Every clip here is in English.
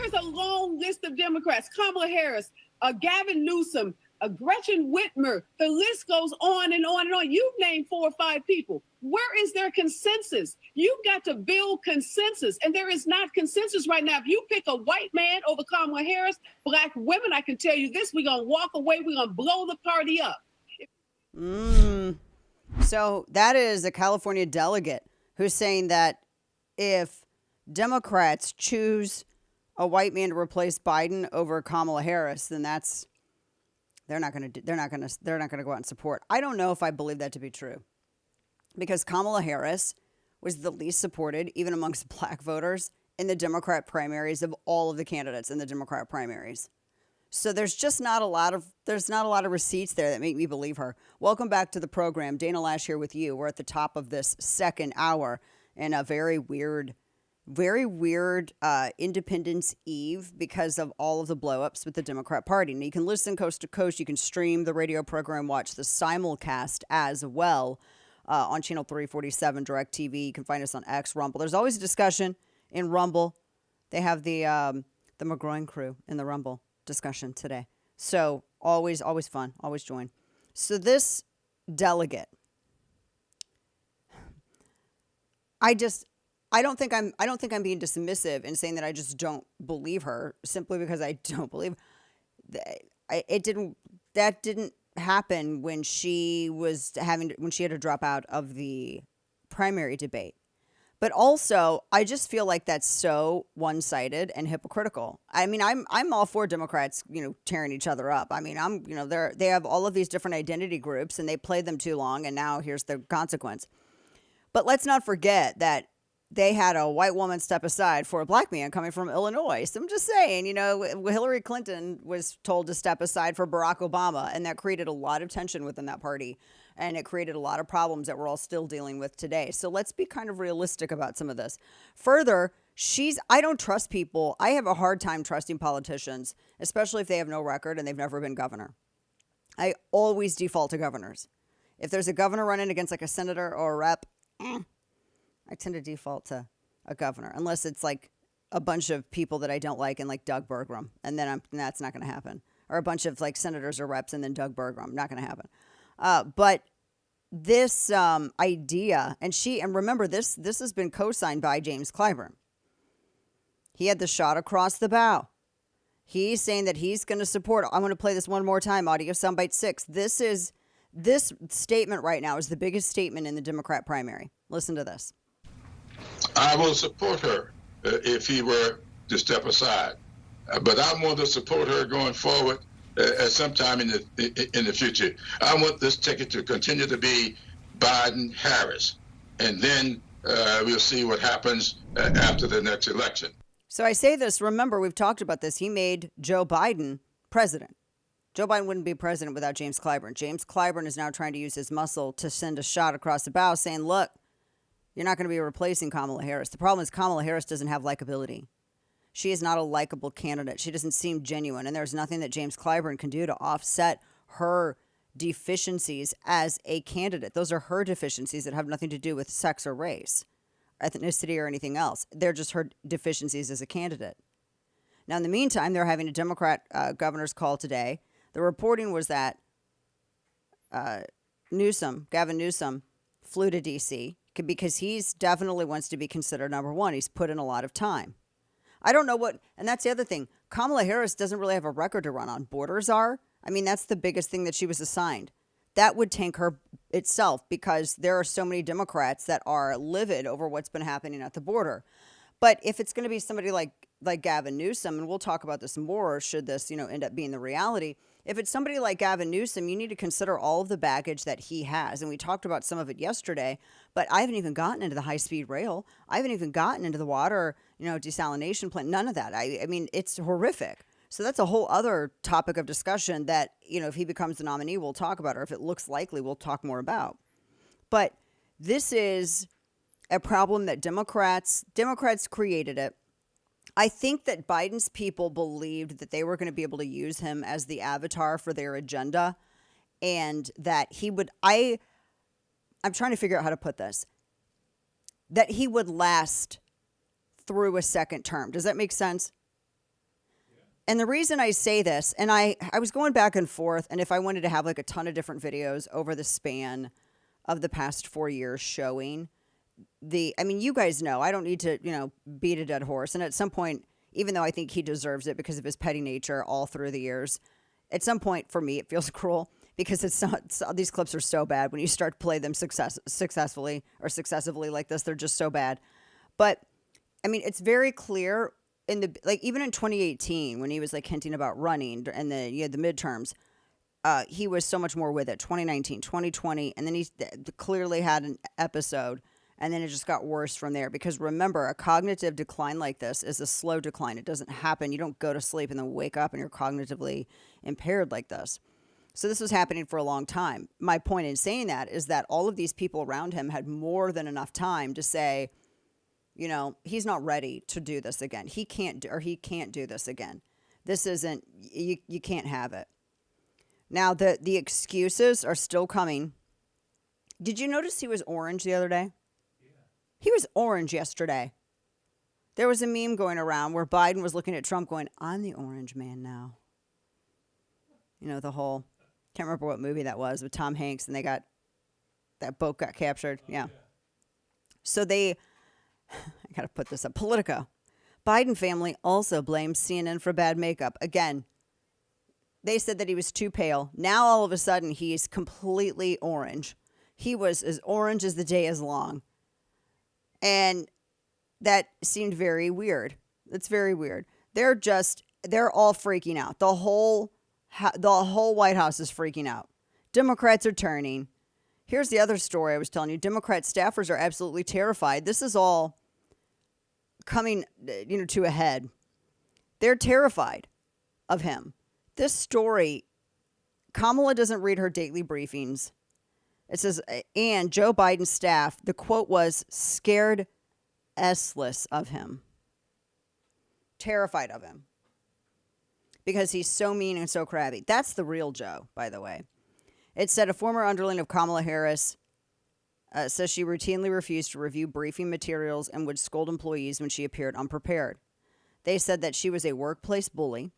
is a long list of Democrats: Kamala Harris, Gavin Newsom, Gretchen Whitmer. The list goes on and on and on. You've named 4 or 5 people. Where is their consensus? You've got to build consensus, and there is not consensus right now. If you pick a white man over Kamala Harris, black women, I can tell you this: we're going to walk away. We're going to blow the party up. So that is a California delegate who's saying that if Democrats choose a white man to replace Biden over Kamala Harris, then they're not going to go out and support. I don't know if I believe that to be true, because Kamala Harris was the least supported, even amongst black voters, in the Democrat primaries of all of the candidates in the Democrat primaries. So there's just not a lot of receipts there that make me believe her. Welcome back to the program. Dana Loesch here with you. We're at the top of this second hour in a very weird Independence Eve because of all of the blowups with the Democrat Party. And you can listen coast to coast. You can stream the radio program, watch the simulcast as well on channel 347 DirecTV. You can find us on X, Rumble. There's always a discussion in Rumble. They have the McGroin crew in the Rumble discussion today. So always fun. Always join. So this delegate, I don't think I'm being dismissive in saying that I just don't believe her, simply because I don't believe that didn't happen when she had to drop out of the primary debate. But also, I just feel like that's so one-sided and hypocritical. I mean, I'm all for Democrats, tearing each other up. I mean, they have all of these different identity groups, and they played them too long, and now here's the consequence. But let's not forget that they had a white woman step aside for a black man coming from Illinois. So I'm just saying, Hillary Clinton was told to step aside for Barack Obama, and that created a lot of tension within that party. And it created a lot of problems that we're all still dealing with today. So let's be kind of realistic about some of this. Further, I don't trust people. I have a hard time trusting politicians, especially if they have no record and they've never been governor. I always default to governors. If there's a governor running against like a senator or a rep, I tend to default to a governor, unless it's like a bunch of people that I don't like and like Doug Burgum. And then that's not going to happen. Or a bunch of like senators or reps and then Doug Burgum. Not going to happen. But this idea, and remember this has been co-signed by James Clyburn. He had the shot across the bow. He's saying that he's going to support. I'm going to play this one more time. Audio soundbite 6. This statement right now is the biggest statement in the Democrat primary. Listen to this. I will support her if he were to step aside, but I want to support her going forward. At some time in the future, I want this ticket to continue to be Biden-Harris, and then we'll see what happens after the next election. So I say this, remember, we've talked about this. He made Joe Biden president. Joe Biden wouldn't be president without James Clyburn. James Clyburn is now trying to use his muscle to send a shot across the bow saying, look, you're not going to be replacing Kamala Harris. The problem is Kamala Harris doesn't have likability. She is not a likable candidate. She doesn't seem genuine. And there's nothing that James Clyburn can do to offset her deficiencies as a candidate. Those are her deficiencies that have nothing to do with sex or race, ethnicity, or anything else. They're just her deficiencies as a candidate. Now, in the meantime, they're having a Democrat governor's call today. The reporting was that Gavin Newsom, flew to D.C. because he's definitely wants to be considered number one. He's put in a lot of time. I don't know and that's the other thing. Kamala Harris doesn't really have a record to run on. Borders are. I mean, that's the biggest thing that she was assigned. That would tank her itself because there are so many Democrats that are livid over what's been happening at the border. But if it's going to be somebody like Gavin Newsom, and we'll talk about this more should this, end up being the reality. If it's somebody like Gavin Newsom, you need to consider all of the baggage that he has. And we talked about some of it yesterday, but I haven't even gotten into the high-speed rail. I haven't even gotten into the water, desalination plant. None of that. I mean, it's horrific. So that's a whole other topic of discussion that, if he becomes the nominee, we'll talk about, or if it looks likely, we'll talk more about. But this is a problem that Democrats created it. I think that Biden's people believed that they were going to be able to use him as the avatar for their agenda, and that he would, I'm trying to figure out how to put this, that he would last through a second term. Does that make sense? And the reason I say this, and I was going back and forth, and if I wanted to have like a ton of different videos over the span of the past 4 years showing I mean, you guys know, I don't need to, beat a dead horse. And at some point, even though I think he deserves it because of his petty nature all through the years, at some point for me, it feels cruel because these clips are so bad when you start to play them successfully or successively like this. They're just so bad. But I mean, it's very clear even in 2018 when he was like hinting about running and you had the midterms, he was so much more with it. 2019, 2020, and then he clearly had an episode, and then it just got worse from there. Because remember, a cognitive decline like this is a slow decline. It doesn't happen. You don't go to sleep and then wake up and you're cognitively impaired like this. So this was happening for a long time. My point in saying that is that all of these people around him had more than enough time to say, he's not ready to do this again. He can't do this again. This isn't, you can't have it. Now, the excuses are still coming. Did you notice he was orange the other day? Yeah. He was orange yesterday. There was a meme going around where Biden was looking at Trump going, I'm the orange man now. The whole, can't remember what movie that was with Tom Hanks, and that boat got captured. Yeah. So I got to put this up. Politico. Biden family also blames CNN for bad makeup. Again, they said that he was too pale. Now, all of a sudden, he's completely orange. He was as orange as the day is long. And that seemed very weird. It's very weird. They're all freaking out. The whole White House is freaking out. Democrats are turning. Here's the other story I was telling you. Democrat staffers are absolutely terrified. This is all coming, to a head. They're terrified of him. This story, Kamala doesn't read her daily briefings. It says, and Joe Biden's staff, the quote was, scared S-less of him. Terrified of him. Because he's so mean and so crabby. That's the real Joe, by the way. It said a former underling of Kamala Harris says she routinely refused to review briefing materials and would scold employees when she appeared unprepared. They said that she was a workplace bully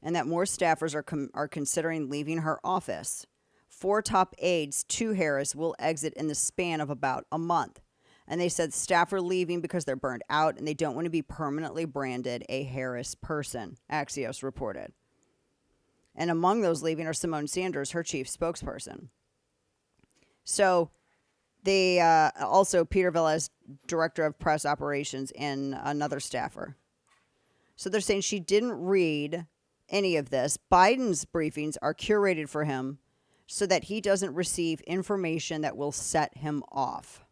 and that more staffers are considering leaving her office. 4 top aides to Harris will exit in the span of about a month. And they said staff are leaving because they're burned out and they don't want to be permanently branded a Harris person, Axios reported. And among those leaving are Simone Sanders, her chief spokesperson. So they also Peter Velez, director of press operations, and another staffer. So they're saying she didn't read any of this. Biden's briefings are curated for him so that he doesn't receive information that will set him off.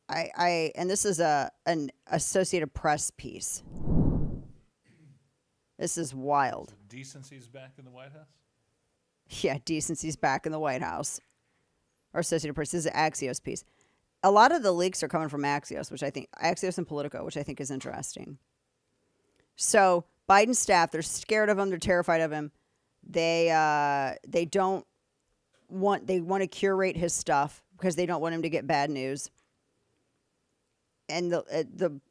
And this is an Associated Press piece. This is wild. So decency's back in the White House? Yeah, decency's back in the White House. Or Associated Press. This is an Axios piece. A lot of the leaks are coming from Axios, Axios and Politico, which I think is interesting. So Biden's staff, they're scared of him. They're terrified of him. They want to curate his stuff because they don't want him to get bad news. And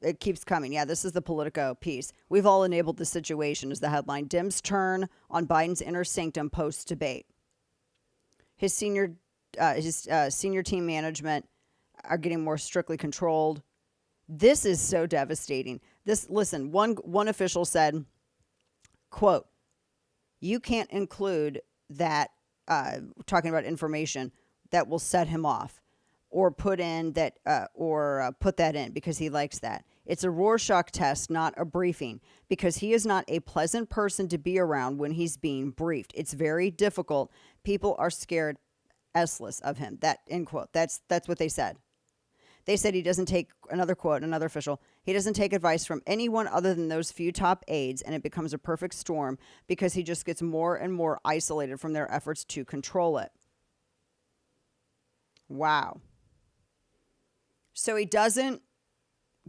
it keeps coming. Yeah, this is the Politico piece. We've all enabled the situation is the headline. Dems turn on Biden's inner sanctum post-debate. His senior team management are getting more strictly controlled. This is so devastating. Listen, one official said, quote, you can't include that, talking about information that will set him off. Or put that in because he likes that. It's a Rorschach test, not a briefing, because he is not a pleasant person to be around when he's being briefed. It's very difficult. People are scared S-less of him. That end quote. That's what they said. They said he doesn't take, another quote, another official, he doesn't take advice from anyone other than those few top aides, and it becomes a perfect storm because he just gets more and more isolated from their efforts to control it. Wow. So he doesn't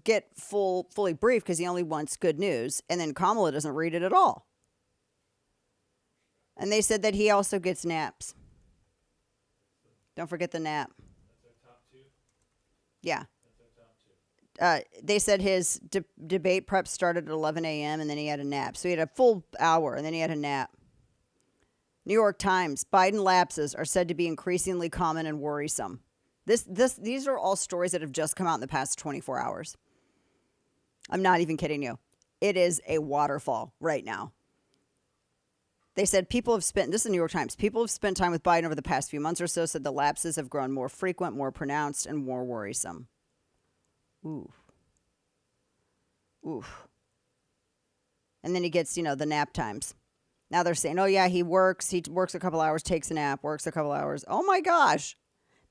get fully briefed because he only wants good news. And then Kamala doesn't read it at all. And they said that he also gets naps. Don't forget the nap. That's our top 2? Yeah. That's our top 2. They said his debate prep started at 11 a.m. and then he had a nap. So he had a full hour and then he had a nap. New York Times, Biden lapses are said to be increasingly common and worrisome. These are all stories that have just come out in the past 24 hours. I'm not even kidding you. It is a waterfall right now. They said this is the New York Times, people have spent time with Biden over the past few months or so, said the lapses have grown more frequent, more pronounced, and more worrisome. Ooh. Oof. And then he gets, the nap times. Now they're saying, oh yeah, he works a couple hours, takes a nap, works a couple hours. Oh my gosh.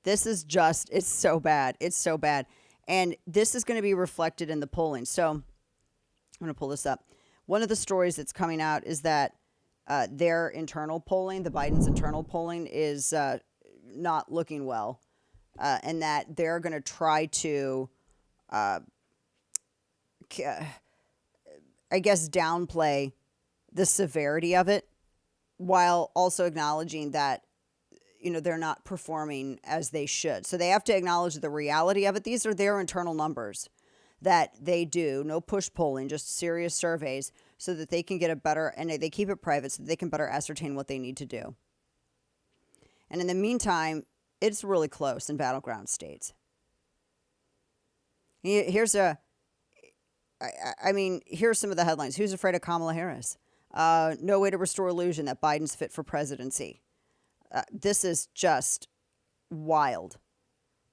This is it's so bad. It's so bad. And this is going to be reflected in the polling. So I'm going to pull this up. One of the stories that's coming out is that their internal polling, the Biden's internal polling, is not looking well. And that they're going to try to, I guess, downplay the severity of it while also acknowledging that, they're not performing as they should. So they have to acknowledge the reality of it. These are their internal numbers that they do, no push polling, just serious surveys, so that they can get a better, and they keep it private so that they can better ascertain what they need to do. And in the meantime, it's really close in battleground states. Here's some of the headlines. Who's afraid of Kamala Harris? No way to restore illusion that Biden's fit for presidency. This is just wild.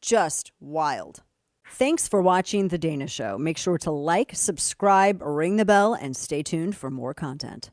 Just wild. Thanks for watching The Dana Show. Make sure to like, subscribe, ring the bell, and stay tuned for more content.